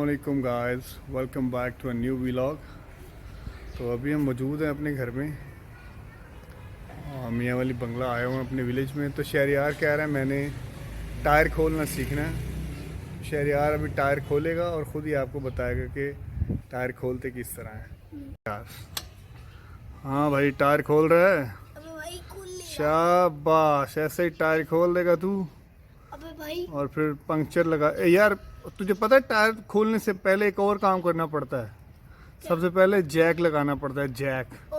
वालेकुम guys, welcome back to a new vlog. तो अभी हम मौजूद हैं अपने घर में, मियाँ वाली बंगला आए हुए हैं अपने विलेज में। तो शहरयार कह रहा है मैंने टायर खोलना सीखना है। शहरयार अभी टायर खोलेगा और ख़ुद ही आपको बताएगा कि टायर खोलते किस तरह है। यार हाँ भाई, टायर खोल रहा है। अबे भाई खोल ले शाबाश, ऐसे ही टायर खोल देगा तू। अबे भाई और फिर पंक्चर लगा यार। तुझे पता है टायर खोलने से पहले एक और काम करना पड़ता है। सबसे पहले जैक लगाना पड़ता है, जैक। ओ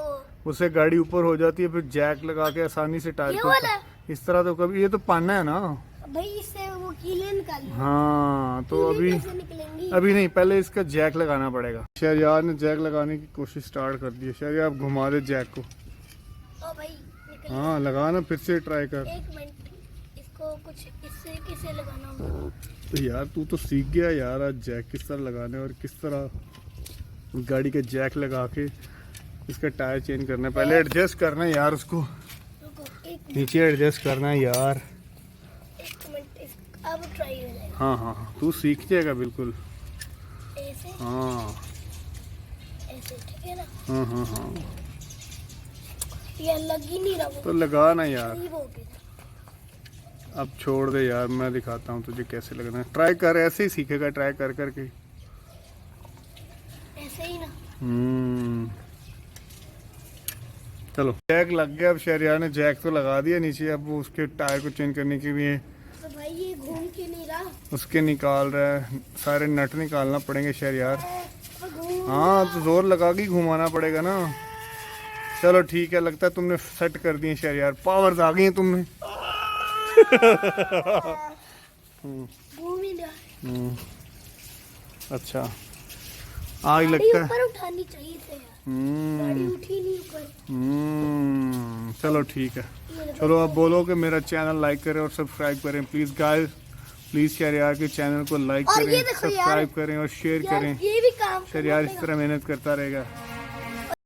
उससे गाड़ी ऊपर हो जाती है, फिर जैक लगा के आसानी से टायर ये खोलता वाला है। इस तरह तो कभी, ये तो पाना है ना। भाई इससे वो कीलें निकाली हाँ तो अभी कैसे निकलेंगी? अभी नहीं, पहले इसका जैक लगाना पड़ेगा। शहरयार ने जैक लगाने की कोशिश स्टार्ट कर दी है। शहरयार आप घुमा दे जैक को। ओ भाई निकल हाँ लगाना, फिर से ट्राई कर। एक मिनट, इसको कुछ इससे किसे लगाना होगा? तो यार तू तो सीख गया यार आज जैक किस तरह लगाने और किस तरह गाड़ी के जैक लगा के इसका टायर चेंज करना है। पहले एडजस्ट करना है यार उसको, रुको एक नीचे एडजस्ट करना है यार। मिनट अब ट्राई हो जाएगा। हाँ हाँ हाँ, तू सीख जाएगा बिल्कुल। ऐसे हाँ ऐसे ठीक है ना? हाँ हाँ हाँ, ये लग ही नहीं रहा वो, तो लगा ना यार। करीब हो गया। अब छोड़ दे यार, मैं दिखाता हूँ तुझे कैसे लगना है। ट्राई कर, ऐसे ही सीखेगा ट्राई कर करके। ऐसे ही ना? चलो जैक लग गया। अब शहरयार ने जैक तो लगा दिया नीचे। अब वो उसके टायर को चेंज करने के लिए तो भाई ये घूम के नहीं रहा। उसके निकाल रहा है, सारे नट निकालना पड़ेंगे शहरयार। तो घूम हाँ तो जोर लगा के ही घुमाना पड़ेगा ना। चलो ठीक है, लगता है तुमने सेट कर दिए शहरयार, पावर्स आ गई हैं तुमने। घूम ही रहा। अच्छा आग गाड़ी लगता है। ऊपर उठानी चाहिए थे यार, गाड़ी उठी नहीं ऊपर। चलो ठीक है। चलो अब बोलो कि मेरा चैनल लाइक करें और सब्सक्राइब करें प्लीज़ गाइस। प्लीज़ शहरयार के चैनल को लाइक और ये करें, देखो यार, सब्सक्राइब करें और शेयर यार करें। ये भी काम शहरयार इस तरह मेहनत करता रहेगा।